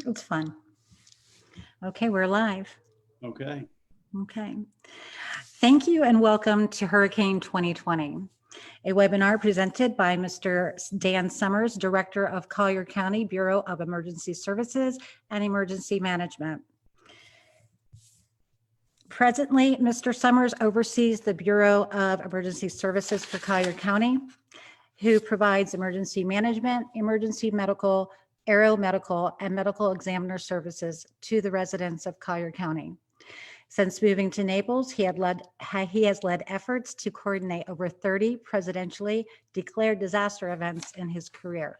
It's fun. Okay, we're live. Okay. Okay. Thank you and welcome to Hurricane 2020, a webinar presented by Mr. Dan Summers, Director of Collier County Bureau of Emergency Services and Emergency Management. Presently, Mr. Summers oversees the Bureau of Emergency Services for Collier County, who provides emergency management, emergency medical, aeromedical, and medical examiner services to the residents of Collier County. Since moving to Naples, he has led efforts to coordinate over 30 presidentially declared disaster events in his career.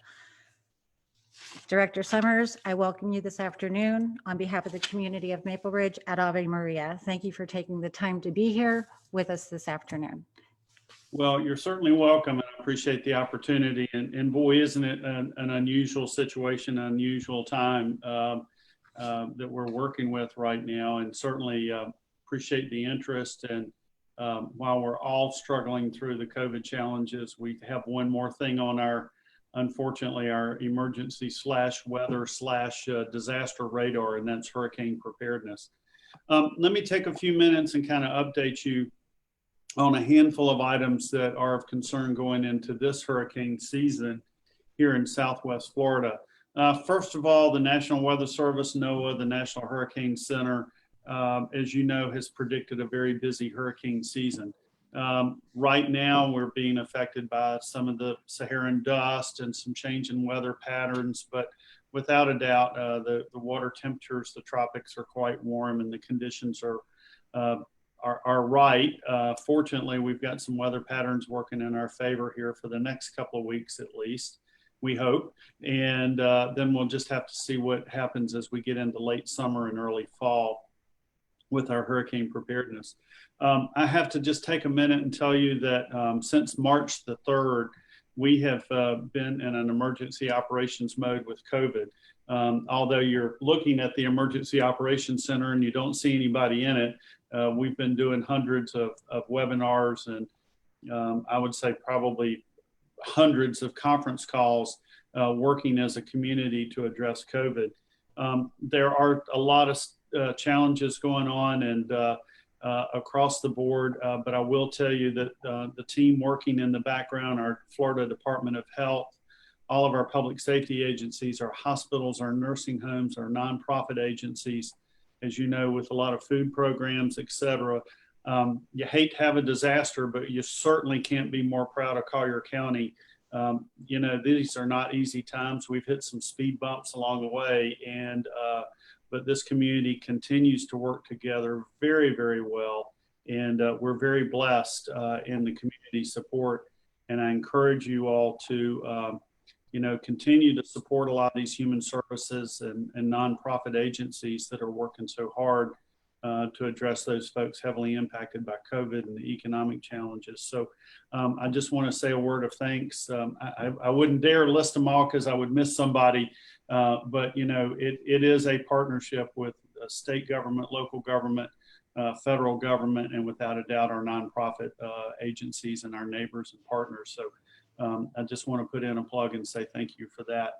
Director Summers, I welcome you this afternoon on behalf of the community of Maple Ridge at Ave Maria. Thank you for taking the time to be here with us this afternoon. Well, you're certainly welcome, and I appreciate the opportunity. And boy, isn't it an unusual situation, unusual time that we're working with right now, and certainly appreciate the interest. And while we're all struggling through the COVID challenges, we have one more thing on our, unfortunately, our emergency / weather / disaster radar, and that's hurricane preparedness. Let me take a few minutes and kind of update you on a handful of items that are of concern going into this hurricane season here in Southwest Florida. First of all, the National Weather Service, NOAA, the National Hurricane Center, as you know, has predicted a very busy hurricane season. Right now, we're being affected by some of the Saharan dust and some change in weather patterns, but without a doubt, the water temperatures, the tropics are quite warm and the conditions are right. Fortunately, we've got some weather patterns working in our favor here for the next couple of weeks at least, we hope. And then we'll just have to see what happens as we get into late summer and early fall with our hurricane preparedness. I have to just take a minute and tell you that since March the 3rd, we have been in an emergency operations mode with COVID. Although you're looking at the Emergency Operations Center and you don't see anybody in it, we've been doing hundreds of webinars and I would say probably hundreds of conference calls working as a community to address COVID. There are a lot of challenges going on and across the board, but I will tell you that the team working in the background, our Florida Department of Health, all of our public safety agencies, our hospitals, our nursing homes, our nonprofit agencies, as you know, with a lot of food programs, et cetera. You hate to have a disaster, but you certainly can't be more proud of Collier County. You know, these are not easy times. We've hit some speed bumps along the way, and but this community continues to work together very, very well. And we're very blessed in the community support. And I encourage you all to you know, continue to support a lot of these human services and nonprofit agencies that are working so hard to address those folks heavily impacted by COVID and the economic challenges. So I just want to say a word of thanks. I wouldn't dare list them all because I would miss somebody, but you know, it is a partnership with state government, local government, federal government, and without a doubt our nonprofit agencies and our neighbors and partners. So I just want to put in a plug and say thank you for that.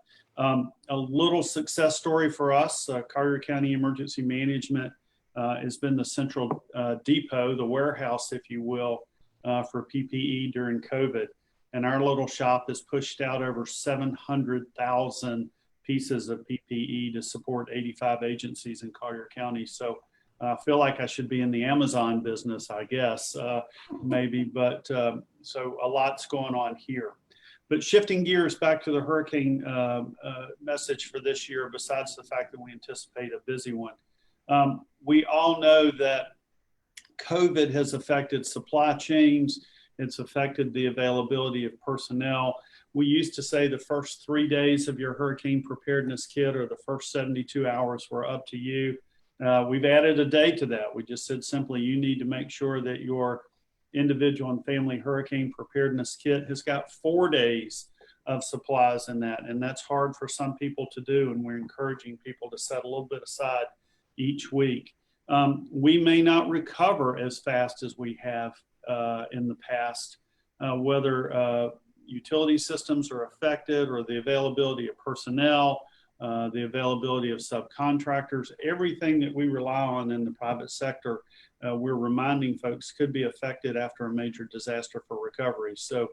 A little success story for us, Collier County Emergency Management has been the central depot, the warehouse, if you will, for PPE during COVID. And our little shop has pushed out over 700,000 pieces of PPE to support 85 agencies in Collier County. So I feel like I should be in the Amazon business, I guess, maybe, but so a lot's going on here. But shifting gears back to the hurricane message for this year, besides the fact that we anticipate a busy one, we all know that COVID has affected supply chains. It's affected the availability of personnel. We used to say the first 3 days of your hurricane preparedness kit or the first 72 hours were up to you. We've added a day to that. We just said simply, you need to make sure that your individual and family hurricane preparedness kit has got 4 days of supplies in that. And that's hard for some people to do. And we're encouraging people to set a little bit aside each week. We may not recover as fast as we have in the past, whether utility systems are affected or the availability of personnel the availability of subcontractors, everything that we rely on in the private sector, we're reminding folks could be affected after a major disaster for recovery. So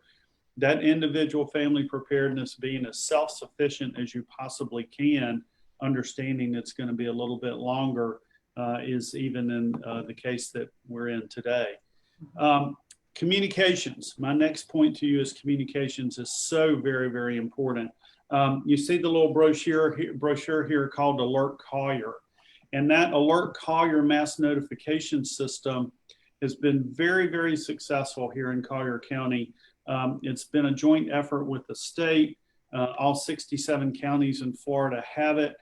that individual family preparedness, being as self-sufficient as you possibly can, understanding it's going to be a little bit longer, is even in the case that we're in today. Communications. My next point to you is communications is so very, very important. You see the little brochure here called Alert Collier. And that Alert Collier mass notification system has been very, very successful here in Collier County. It's been a joint effort with the state. All 67 counties in Florida have it.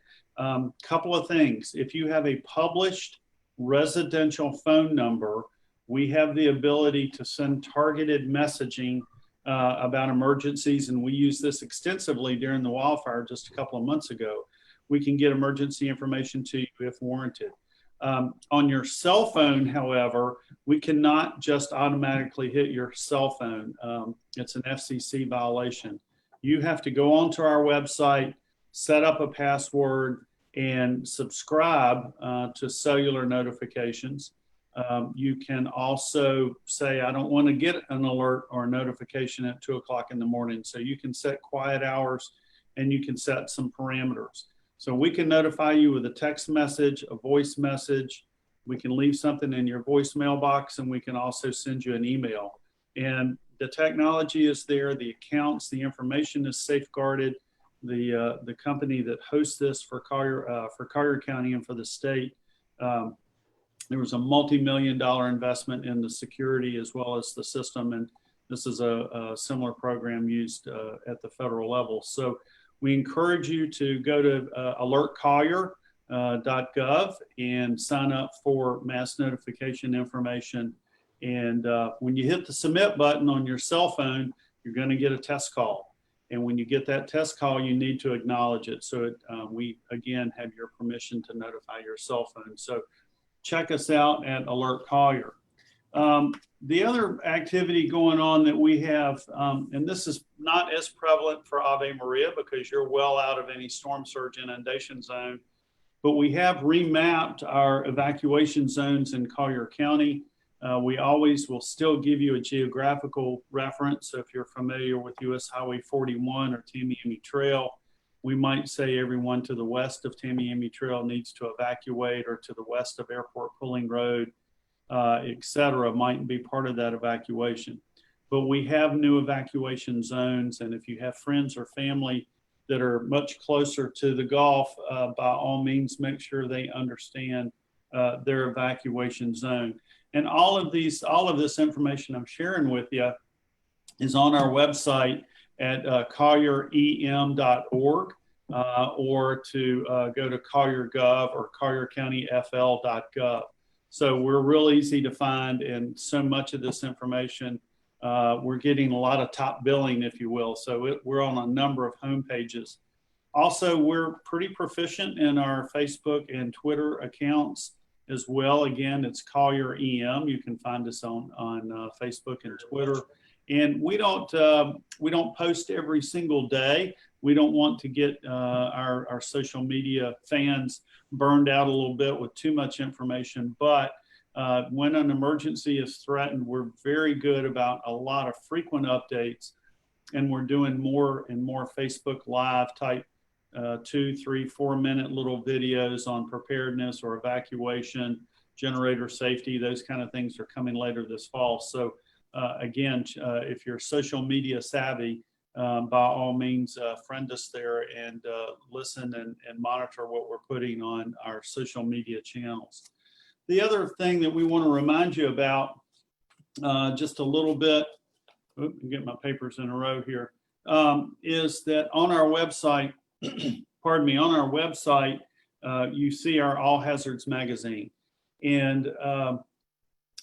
Couple of things. If you have a published residential phone number, we have the ability to send targeted messaging about emergencies, and we use this extensively during the wildfire just a couple of months ago. We can get emergency information to you if warranted. On your cell phone, however, we cannot just automatically hit your cell phone. It's an FCC violation. You have to go onto our website, set up a password, and subscribe to cellular notifications. You can also say, I don't want to get an alert or a notification at 2 o'clock in the morning. So you can set quiet hours and you can set some parameters. So we can notify you with a text message, a voice message. We can leave something in your voicemail box, and we can also send you an email. And the technology is there, the accounts, the information is safeguarded. The company that hosts this for Collier County and for the state, there was a multi-million-dollar investment in the security as well as the system, and this is a similar program used at the federal level. So we encourage you to go to alertcollier.gov and sign up for mass notification information. And when you hit the submit button on your cell phone, you're going to get a test call. And when you get that test call, you need to acknowledge it. So we, again, have your permission to notify your cell phone. So check us out at Alert Collier. The other activity going on that we have, and this is not as prevalent for Ave Maria because you're well out of any storm surge inundation zone, but we have remapped our evacuation zones in Collier County. We always will still give you a geographical reference. So if you're familiar with US Highway 41 or Tamiami Trail, we might say everyone to the west of Tamiami Trail needs to evacuate, or to the west of Airport Pulling Road, et cetera, might be part of that evacuation. But we have new evacuation zones, and if you have friends or family that are much closer to the Gulf, by all means, make sure they understand their evacuation zone. And all of this information I'm sharing with you is on our website at collierem.org, or to go to Collier.gov or colliercountyfl.gov. So we're real easy to find, and so much of this information, we're getting a lot of top billing, if you will. So we're on a number of home pages. Also, we're pretty proficient in our Facebook and Twitter accounts as well. Again, it's Collier EM. You can find us on Facebook and Twitter. And we don't post every single day. We don't want to get our social media fans burned out a little bit with too much information. But when an emergency is threatened, we're very good about a lot of frequent updates. And we're doing more and more Facebook Live type 2, 3, 4 minute little videos on preparedness or evacuation, generator safety. Those kind of things are coming later this fall. So again, if you're social media savvy, by all means, friend us there and listen and monitor what we're putting on our social media channels. The other thing that we want to remind you about, just a little bit, get my papers in a row here, is that on our website, pardon me, on our website, you see our All Hazards magazine. And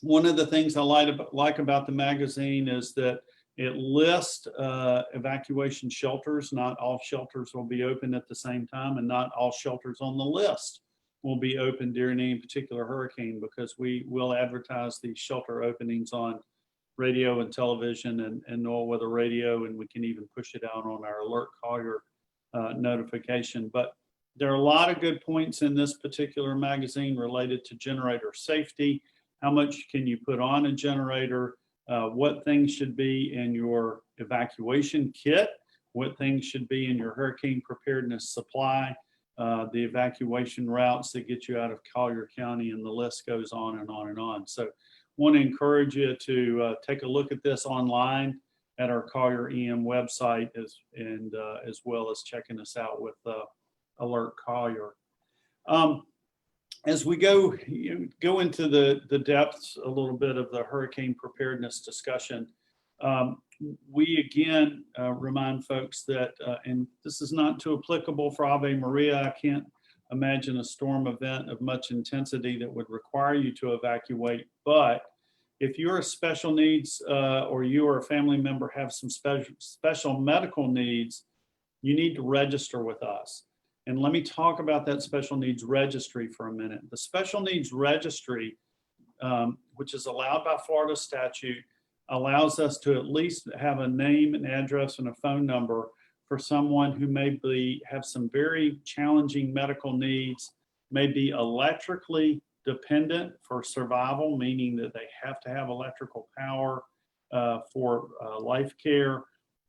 one of the things I like about the magazine is that it lists evacuation shelters. Not all shelters will be open at the same time, and not all shelters on the list will be open during any particular hurricane, because we will advertise these shelter openings on radio and television and NOAA weather radio, and we can even push it out on our Alert Collier notification. But There are a lot of good points in this particular magazine related to generator safety. How much can you put on a generator? What things should be in your evacuation kit? What things should be in your hurricane preparedness supply? The evacuation routes that get you out of Collier County, and the list goes on and on and on. So want to encourage you to take a look at this online at our Collier EM website, as well as checking us out with Alert Collier. As we go into the depths a little bit of the hurricane preparedness discussion, we again remind folks that, and this is not too applicable for Ave Maria. I can't imagine a storm event of much intensity that would require you to evacuate. But if you're a special needs or you or a family member have some special medical needs, you need to register with us. And let me talk about that special needs registry for a minute. The special needs registry, which is allowed by Florida statute, allows us to at least have a name, an address, and a phone number for someone who may have some very challenging medical needs, may be electrically dependent for survival, meaning that they have to have electrical power for life care,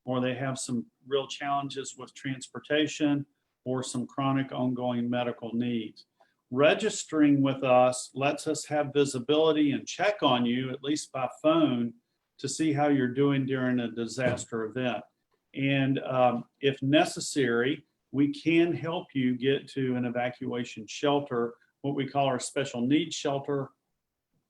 or they have some real challenges with transportation, or some chronic ongoing medical needs. Registering with us lets us have visibility and check on you, at least by phone, to see how you're doing during a disaster event. And if necessary, we can help you get to an evacuation shelter, what we call our special needs shelter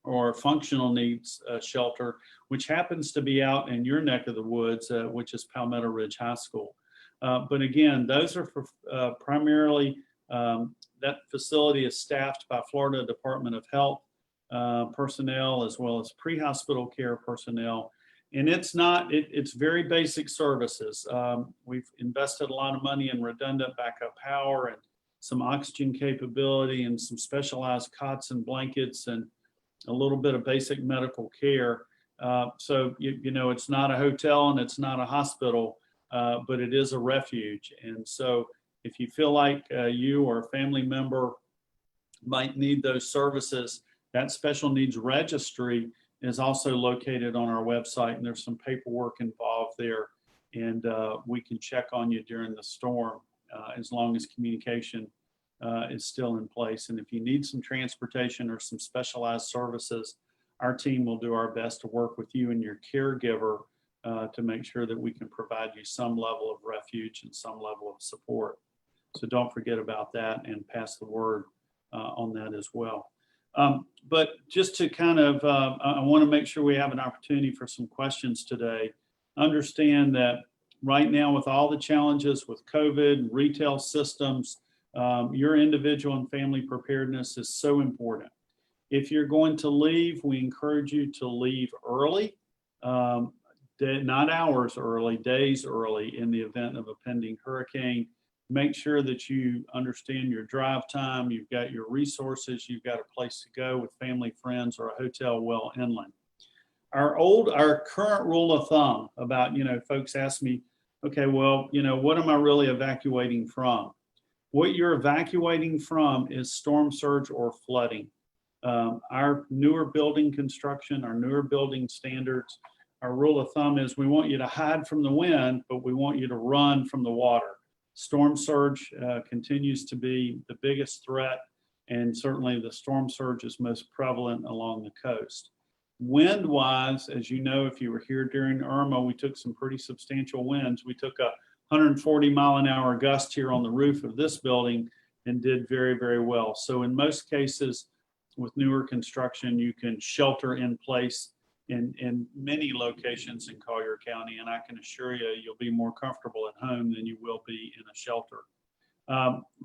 or functional needs shelter, which happens to be out in your neck of the woods, which is Palmetto Ridge High School. But again, those are for primarily, that facility is staffed by Florida Department of Health personnel, as well as pre-hospital care personnel. And it's very basic services. We've invested a lot of money in redundant backup power and some oxygen capability and some specialized cots and blankets and a little bit of basic medical care. So, you know, it's not a hotel and it's not a hospital, but it is a refuge. And so if you feel like you or a family member might need those services, that special needs registry is also located on our website, and there's some paperwork involved there. And we can check on you during the storm as long as communication is still in place. And if you need some transportation or some specialized services, our team will do our best to work with you and your caregiver to make sure that we can provide you some level of refuge and some level of support. So don't forget about that and pass the word on that as well. But just to kind of, I want to make sure we have an opportunity for some questions today. Understand that right now with all the challenges with COVID, retail systems, your individual and family preparedness is so important. If you're going to leave, we encourage you to leave early, not hours early, days early in the event of a pending hurricane. Make sure that you understand your drive time, you've got your resources, you've got a place to go with family, friends, or a hotel well inland. Our current rule of thumb about, you know, folks ask me, okay, well, you know, what am I really evacuating from? What you're evacuating from is storm surge or flooding. Our newer building construction, our newer building standards, our rule of thumb is we want you to hide from the wind, but we want you to run from the water. Storm surge continues to be the biggest threat, and certainly the storm surge is most prevalent along the coast. Wind-wise, as you know, if you were here during Irma, we took some pretty substantial winds. We took a 140-mile-an-hour gust here on the roof of this building and did very, very well. So in most cases, with newer construction, you can shelter in place in many locations in Collier County, and I can assure you, you'll be more comfortable at home than you will be in a shelter.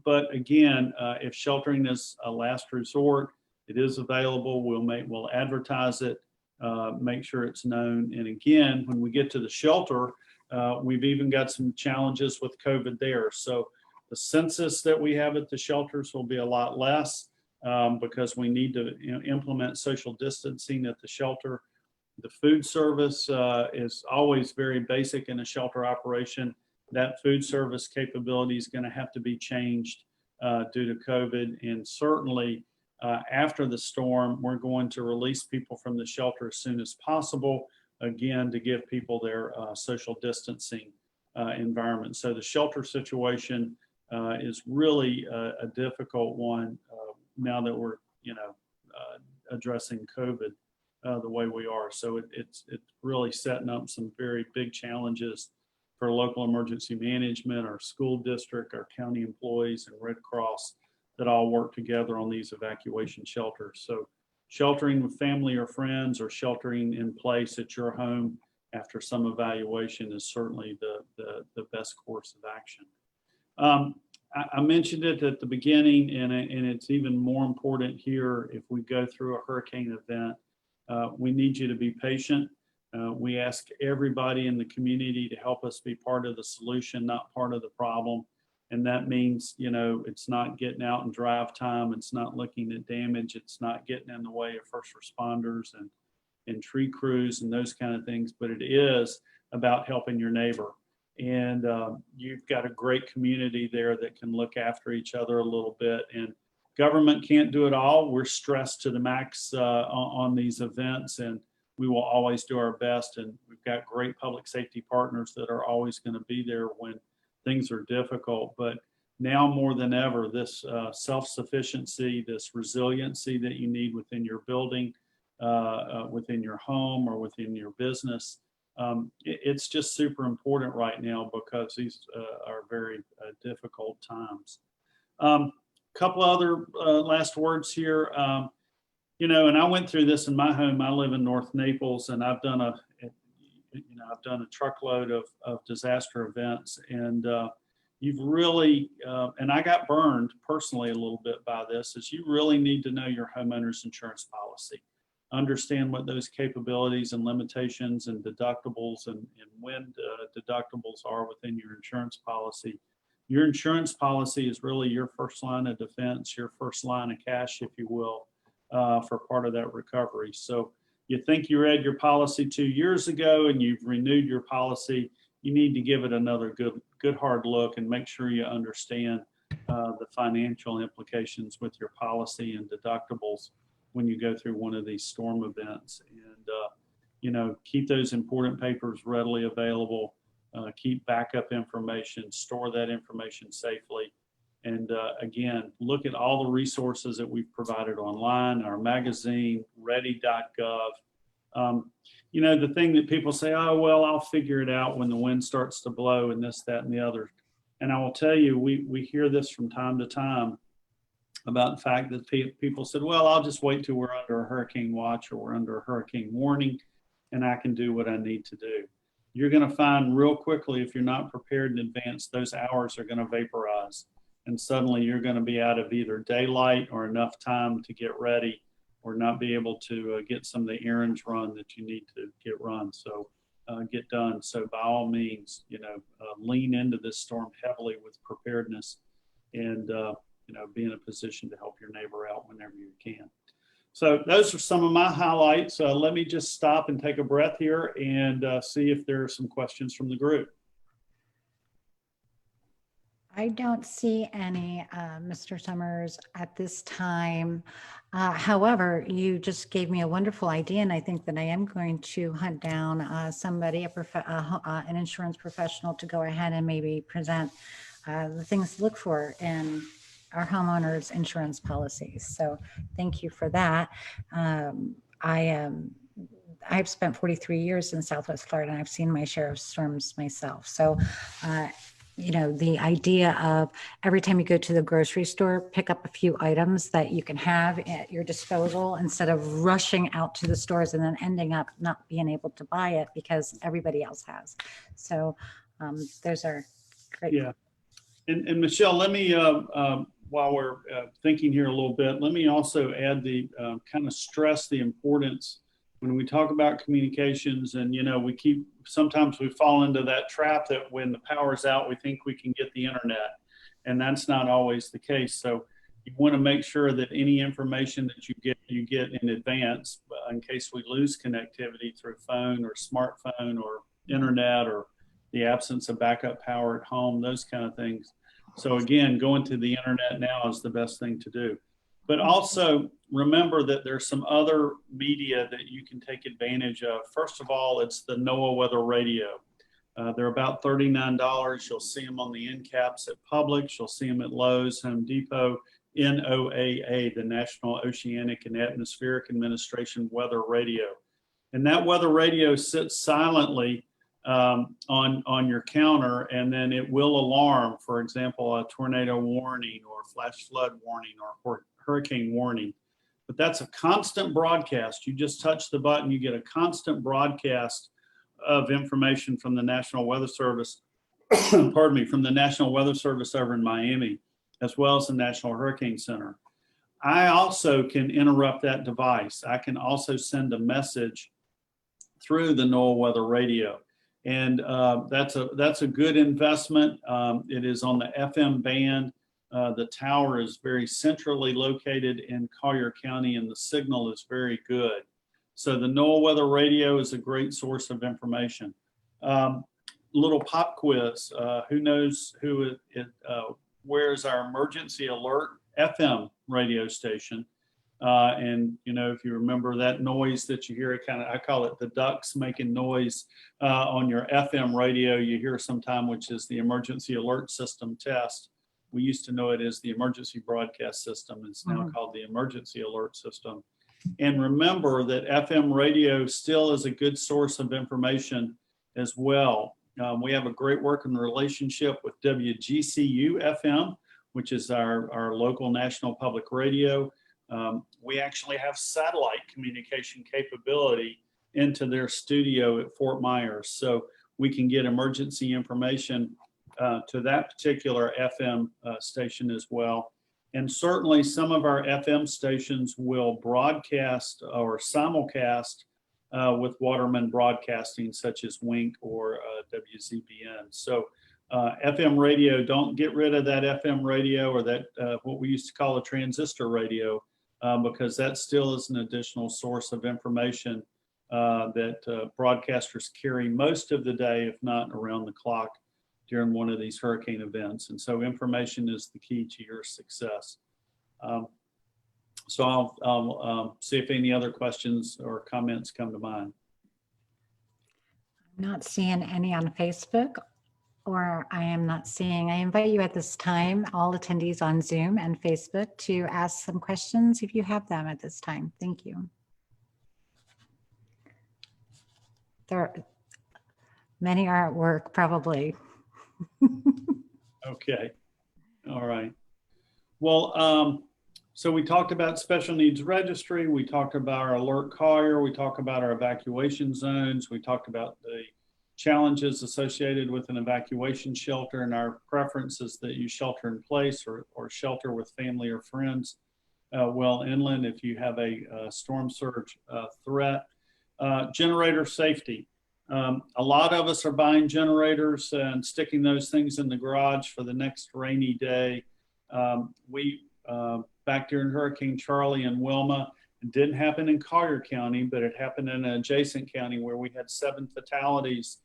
But again, if sheltering is a last resort, it is available. We'll advertise it, make sure it's known. And again, when we get to the shelter, we've even got some challenges with COVID there. So the census that we have at the shelters will be a lot less because we need to implement social distancing at the shelter. The food service is always very basic in a shelter operation. That food service capability is going to have to be changed due to COVID. And certainly after the storm, we're going to release people from the shelter as soon as possible, again, to give people their social distancing environment. So the shelter situation is really a difficult one now that we're, addressing COVID the way we are. So it's really setting up some very big challenges for local emergency management, our school district, our county employees, and Red Cross that all work together on these evacuation shelters. So sheltering with family or friends or sheltering in place at your home after some evaluation is certainly the best course of action. I mentioned it at the beginning, and it's even more important here if we go through a hurricane event. We need you to be patient. We ask everybody in the community to help us be part of the solution, not part of the problem. And that means, it's not getting out in drive time. It's not looking at damage. It's not getting in the way of first responders and tree crews and those kind of things. But it is about helping your neighbor. And you've got a great community there that can look after each other a little bit. And government can't do it all. We're stressed to the max on these events, and we will always do our best. And we've got great public safety partners that are always going to be there when things are difficult. But now more than ever, this self-sufficiency, this resiliency that you need within your building, within your home, or within your business, it's just super important right now because these are very difficult times. Couple other last words here. And I went through this in my home. I live in North Naples, and I've done a truckload of disaster events, and you've really, and I got burned personally a little bit by this, is you really need to know your homeowner's insurance policy. Understand what those capabilities and limitations and deductibles and when deductibles are within your insurance policy. Your insurance policy is really your first line of defense, your first line of cash, if you will, for part of that recovery. So you think you read your policy 2 years ago and you've renewed your policy, you need to give it another good hard look and make sure you understand the financial implications with your policy and deductibles when you go through one of these storm events. And keep those important papers readily available, keep backup information, store that information safely. And again, look at all the resources that we've provided online, our magazine, ready.gov. The thing that people say, oh, well, I'll figure it out when the wind starts to blow and this, that, and the other. And I will tell you, we hear this from time to time about the fact that people said, well, I'll just wait till we're under a hurricane watch or we're under a hurricane warning and I can do what I need to do. You're going to find real quickly, if you're not prepared in advance, those hours are going to vaporize. And suddenly you're going to be out of either daylight or enough time to get ready, or not be able to get some of the errands run that you need to get done. So by all means, lean into this storm heavily with preparedness and, be in a position to help your neighbor out whenever you can. So those are some of my highlights. Let me just stop and take a breath here and see if there are some questions from the group. I don't see any, Mr. Summers, at this time. However, you just gave me a wonderful idea, and I think that I am going to hunt down somebody, an insurance professional, to go ahead and maybe present the things to look for in our homeowners insurance policies. So thank you for that. I've spent 43 years in Southwest Florida, and I've seen my share of storms myself. So, the idea of every time you go to the grocery store, pick up a few items that you can have at your disposal instead of rushing out to the stores and then ending up not being able to buy it because everybody else has. So those are great. Yeah. And Michele, let me, while we're thinking here a little bit, let me also add kind of stress the importance when we talk about communications. And, sometimes we fall into that trap that when the power's out, we think we can get the internet, and that's not always the case. So you want to make sure that any information that you get in advance, in case we lose connectivity through phone or smartphone or internet or the absence of backup power at home, those kind of things. So again, going to the internet now is the best thing to do. But also remember that there's some other media that you can take advantage of. First of all, it's the NOAA Weather Radio. They're about $39. You'll see them on the end caps at Publix. You'll see them at Lowe's, Home Depot. NOAA, the National Oceanic and Atmospheric Administration Weather Radio. And that weather radio sits silently on your counter, and then it will alarm, for example, a tornado warning or flash flood warning or hurricane warning. But that's a constant broadcast. You just touch the button, you get a constant broadcast of information from the National Weather Service, pardon me, from the National Weather Service over in Miami, as well as the National Hurricane Center. I also can interrupt that device. I can also send a message through the NOAA Weather Radio. And that's a good investment. It is on the FM band. The tower is very centrally located in Collier County, and the signal is very good. So the NOAA Weather Radio is a great source of information. Little pop quiz. Who knows where's our emergency alert FM radio station? And you know, if you remember that noise that you hear, I call it the ducks making noise on your FM radio you hear sometime, which is the emergency alert system test. We used to know it as the emergency broadcast system. It's now called the emergency alert system. And remember that FM radio still is a good source of information as well. We have a great working relationship with WGCU FM, which is our local national public radio. We actually have satellite communication capability into their studio at Fort Myers. So we can get emergency information to that particular FM station as well. And certainly some of our FM stations will broadcast or simulcast with Waterman Broadcasting, such as Wink or WZBN. So FM radio, don't get rid of that FM radio or that what we used to call a transistor radio, because that still is an additional source of information that broadcasters carry most of the day, if not around the clock, during one of these hurricane events. And so information is the key to your success. So I'll see if any other questions or comments come to mind. I'm not seeing any on Facebook, or I invite you at this time, all attendees on Zoom and Facebook, to ask some questions if you have them at this time. Thank you. Many are at work, probably. Okay. All right. Well, so we talked about special needs registry. We talked about our alert Collier. We talked about our evacuation zones. We talked about the challenges associated with an evacuation shelter and our preferences that you shelter in place or shelter with family or friends well inland if you have a storm surge threat. Generator safety. A lot of us are buying generators and sticking those things in the garage for the next rainy day. Back during Hurricane Charlie and Wilma, it didn't happen in Collier County, but it happened in an adjacent county where we had 7 fatalities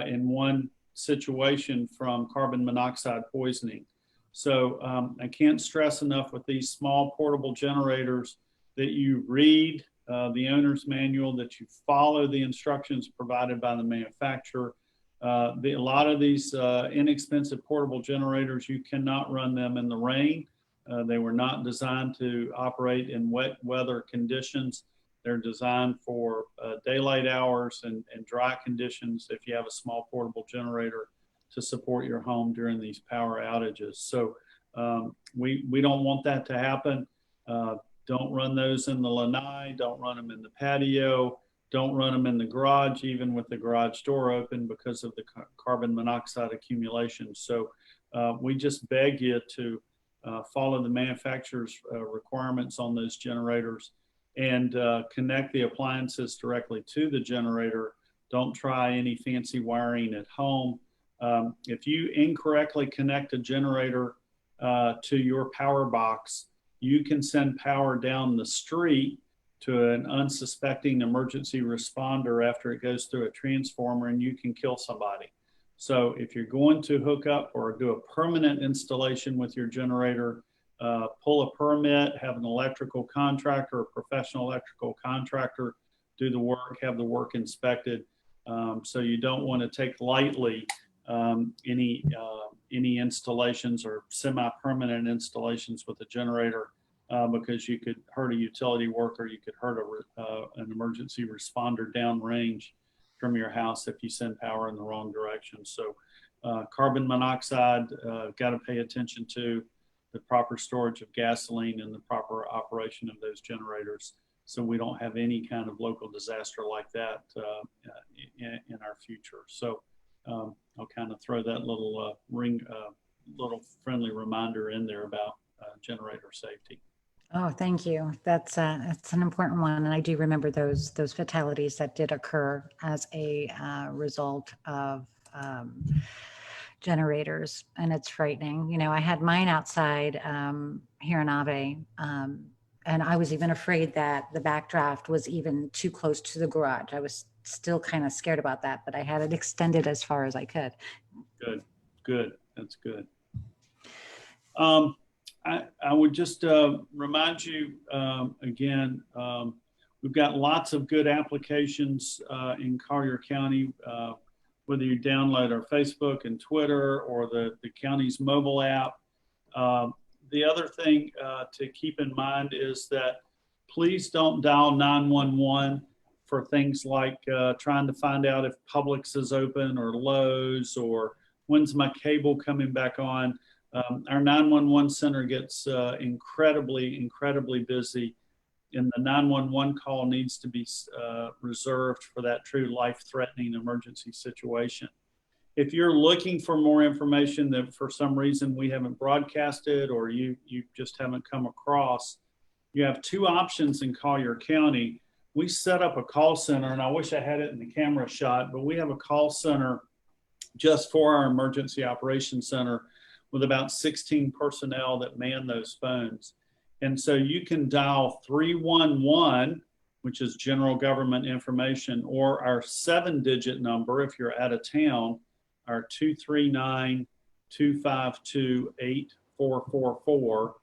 in one situation from carbon monoxide poisoning. So I can't stress enough with these small portable generators that you read the owner's manual, that you follow the instructions provided by the manufacturer. A lot of these inexpensive portable generators, you cannot run them in the rain. They were not designed to operate in wet weather conditions. They're designed for daylight hours and dry conditions if you have a small portable generator to support your home during these power outages. So we don't want that to happen. Don't run those in the lanai, don't run them in the patio, don't run them in the garage, even with the garage door open, because of the carbon monoxide accumulation. So we just beg you to follow the manufacturer's requirements on those generators and connect the appliances directly to the generator. Don't try any fancy wiring at home. If you incorrectly connect a generator to your power box, you can send power down the street to an unsuspecting emergency responder after it goes through a transformer, and you can kill somebody. So if you're going to hook up or do a permanent installation with your generator, pull a permit, have an electrical contractor or professional electrical contractor do the work, have the work inspected. So you don't want to take lightly any installations or semi-permanent installations with a generator, because you could hurt a utility worker, you could hurt an emergency responder downrange from your house if you send power in the wrong direction. So carbon monoxide, got to pay attention to the proper storage of gasoline and the proper operation of those generators, so we don't have any kind of local disaster like that in our future. So I'll kind of throw that little little friendly reminder in there about generator safety. Oh, thank you. That's an important one, and I do remember those fatalities that did occur as a result of generators, and it's frightening. You know, I had mine outside here in Ave, and I was even afraid that the backdraft was even too close to the garage. I was still kind of scared about that, but I had it extended as far as I could. Good. That's good. I would just remind you again, we've got lots of good applications in Collier County, whether you download our Facebook and Twitter or the county's mobile app. The other thing to keep in mind is that please don't dial 911 for things like trying to find out if Publix is open or Lowe's or when's my cable coming back on. Our 911 center gets incredibly busy, and the 911 call needs to be reserved for that true life-threatening emergency situation. If you're looking for more information that for some reason we haven't broadcasted or you just haven't come across, you have two options in Collier County. We set up a call center, and I wish I had it in the camera shot, but we have a call center just for our emergency operations center with about 16 personnel that man those phones. And so you can dial 311, which is general government information, or our 7-digit number if you're out of town, our 239-252-8444.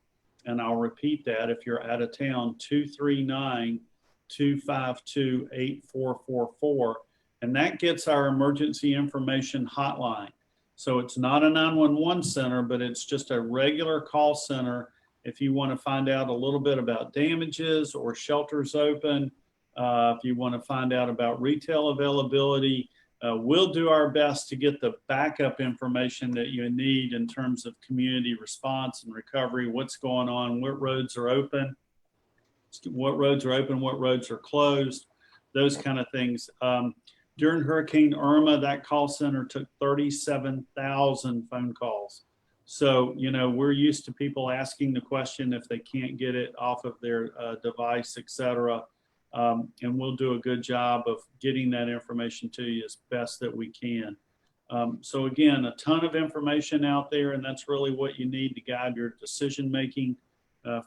And I'll repeat that if you're out of town, 239-252-8444. And that gets our emergency information hotline. So it's not a 911 center, but it's just a regular call center. If you want to find out a little bit about damages or shelters open, if you want to find out about retail availability, we'll do our best to get the backup information that you need in terms of community response and recovery, what's going on, what roads are open, what roads are closed, those kind of things. During Hurricane Irma, that call center took 37,000 phone calls. So, you know, we're used to people asking the question if they can't get it off of their device, et cetera. And we'll do a good job of getting that information to you as best that we can. So again, a ton of information out there, and that's really what you need to guide your decision making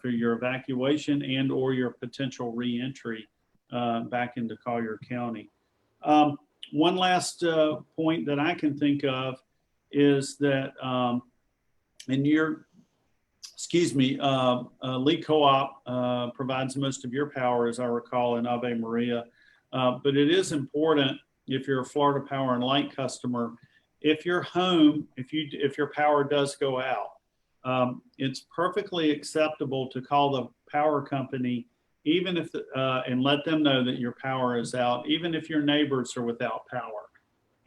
for your evacuation and or your potential reentry back into Collier County. One last point that I can think of is that Lee Co-op provides most of your power, as I recall, in Ave Maria. But it is important, if you're a Florida Power and Light customer, if you're home, if your power does go out, it's perfectly acceptable to call the power company, even if and let them know that your power is out, even if your neighbors are without power.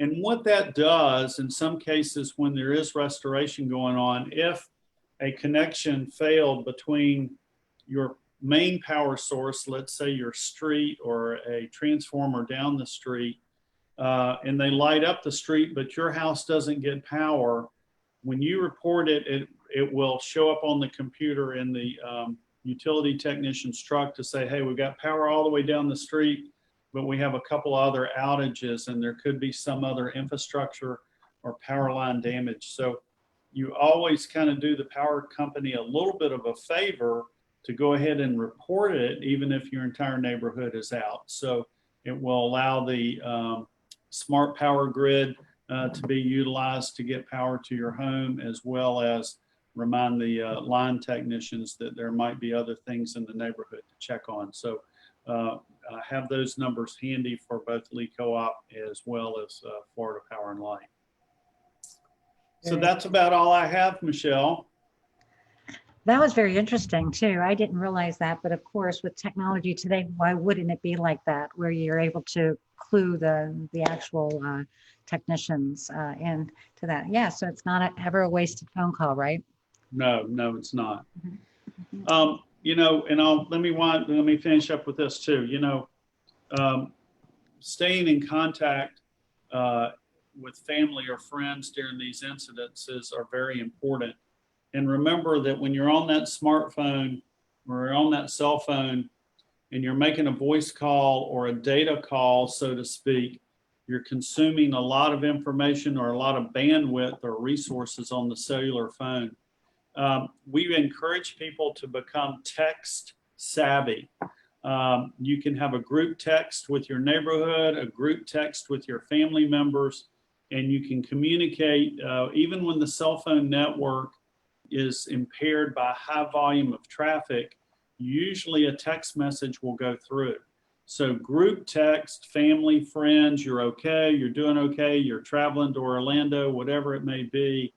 And what that does, in some cases, when there is restoration going on, if a connection failed between your main power source, let's say your street or a transformer down the street, and they light up the street, but your house doesn't get power, when you report it, it will show up on the computer in the utility technician's truck to say, hey, we've got power all the way down the street, but we have a couple other outages and there could be some other infrastructure or power line damage. So you always kind of do the power company a little bit of a favor to go ahead and report it, even if your entire neighborhood is out. So it will allow the smart power grid to be utilized to get power to your home, as well as remind the line technicians that there might be other things in the neighborhood to check on. So have those numbers handy for both Lee Co-op as well as Florida Power and Light. So that's about all I have, Michelle. That was very interesting too. I didn't realize that, but of course, with technology today, why wouldn't it be like that, where you're able to clue the actual technicians into that? Yeah, so it's not ever a wasted phone call, right? No, it's not. Mm-hmm. You know, and let me finish up with this too. You know, staying in contact with family or friends during these incidences are very important. And remember that when you're on that smartphone or on that cell phone and you're making a voice call or a data call, so to speak, you're consuming a lot of information or a lot of bandwidth or resources on the cellular phone. We encourage people to become text savvy. You can have a group text with your neighborhood, a group text with your family members, and you can communicate even when the cell phone network is impaired by high volume of traffic. Usually a text message will go through. So group text, family, friends, you're okay, you're doing okay, you're traveling to Orlando, whatever it may be.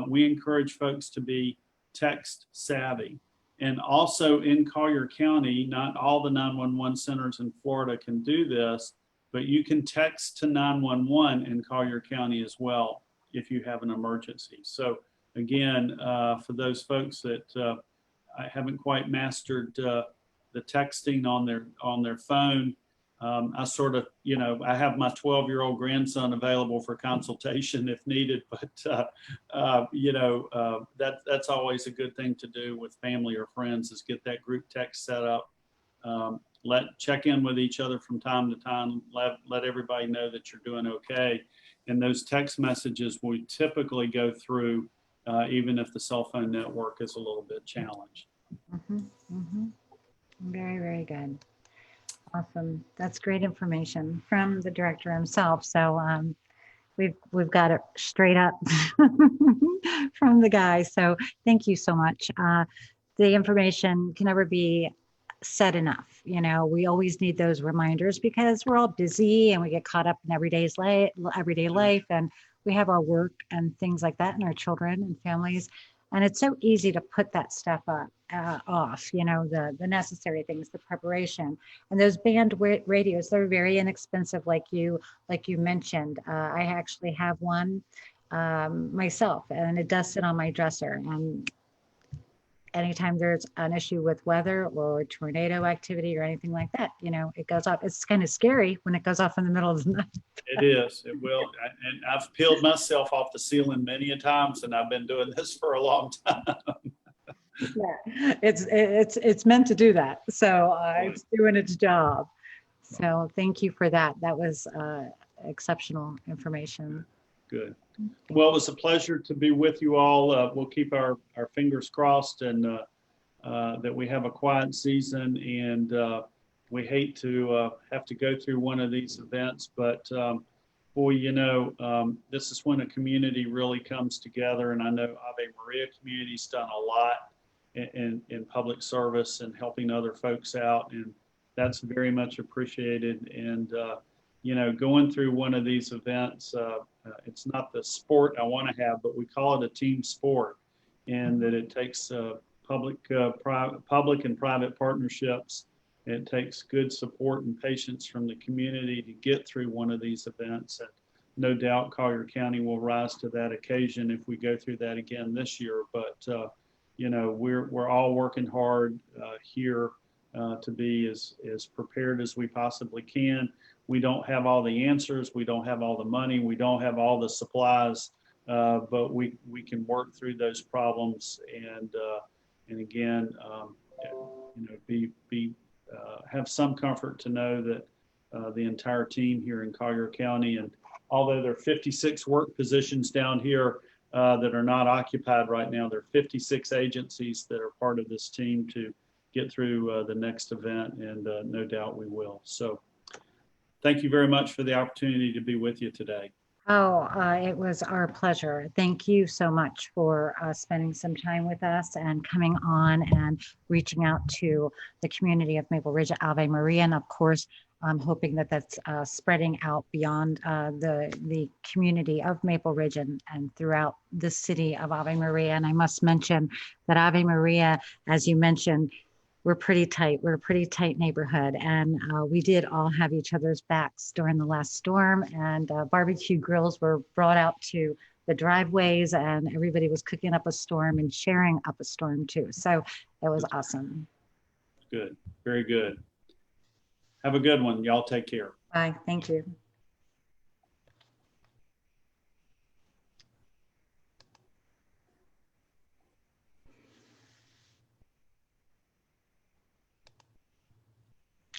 We encourage folks to be text savvy. And also in Collier County, not all the 911 centers in Florida can do this, but you can text to 911 in Collier County as well if you have an emergency. So again, for those folks that haven't quite mastered the texting on their phone, I sort of, you know, I have my 12-year-old grandson available for consultation if needed, but you know, that's always a good thing to do with family or friends, is get that group text set up. Check in with each other from time to time. Let everybody know that you're doing okay, and those text messages will typically go through even if the cell phone network is a little bit challenged. Mm-hmm. Mm-hmm. Very, very good. Awesome. That's great information from the director himself. So we've got it straight up from the guy. So thank you so much. The information can never be said enough. You know, we always need those reminders because we're all busy and we get caught up in everyday life, and we have our work and things like that, and our children and families. And it's so easy to put that stuff off, you know, the necessary things, the preparation. And those band radios, they're very inexpensive, like you mentioned. I actually have one myself, and it does sit on my dresser. And anytime there's an issue with weather or tornado activity or anything like that, you know, it goes off. It's kind of scary when it goes off in the middle of the night. It is. It will. And I've peeled myself off the ceiling many a times, and I've been doing this for a long time. Yeah, it's meant to do that. So it's doing its job. So thank you for that. That was exceptional information. Good. Well, it was a pleasure to be with you all. We'll keep our fingers crossed, and that we have a quiet season, and we hate to have to go through one of these events, but boy, you know, this is when a community really comes together, and I know Ave Maria community's done a lot in public service and helping other folks out, and that's very much appreciated. And you know, going through one of these events, it's not the sport I want to have, but we call it a team sport, and that it takes public and private partnerships. It takes good support and patience from the community to get through one of these events. And no doubt Collier County will rise to that occasion if we go through that again this year. But you know, we're all working hard here to be as prepared as we possibly can. We don't have all the answers. We don't have all the money. We don't have all the supplies, but we can work through those problems. And again, you know, have some comfort to know that the entire team here in Collier County, and although there are 56 work positions down here that are not occupied right now, there are 56 agencies that are part of this team to get through the next event, and no doubt we will. So thank you very much for the opportunity to be with you today. Oh, it was our pleasure. Thank you so much for spending some time with us and coming on and reaching out to the community of Maple Ridge Ave Maria. And of course, I'm hoping that that's spreading out beyond the community of Maple Ridge and throughout the city of Ave Maria. And I must mention that Ave Maria, as you mentioned, we're pretty tight. We're a pretty tight neighborhood, and we did all have each other's backs during the last storm. And barbecue grills were brought out to the driveways, and everybody was cooking up a storm and sharing up a storm too. So it was awesome. Good. Very good. Have a good one. Y'all take care. Bye. Thank you.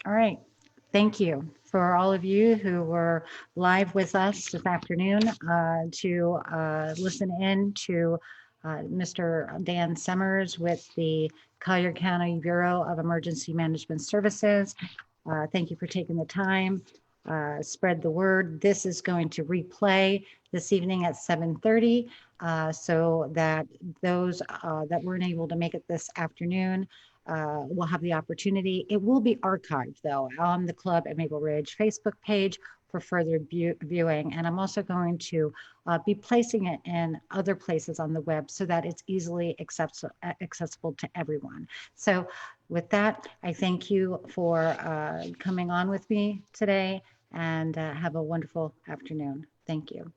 All right. Thank you for all of you who were live with us this afternoon to listen in to Mr. Dan Summers with the Collier County Bureau of Emergency Management Services. Thank you for taking the time. Spread the word. This is going to replay this evening at 7:30 so that those that weren't able to make it this afternoon will have the opportunity. It will be archived though on the Club at Maple Ridge Facebook page for further viewing. And I'm also going to be placing it in other places on the web so that it's easily accessible to everyone. So with that, I thank you for coming on with me today and have a wonderful afternoon. Thank you.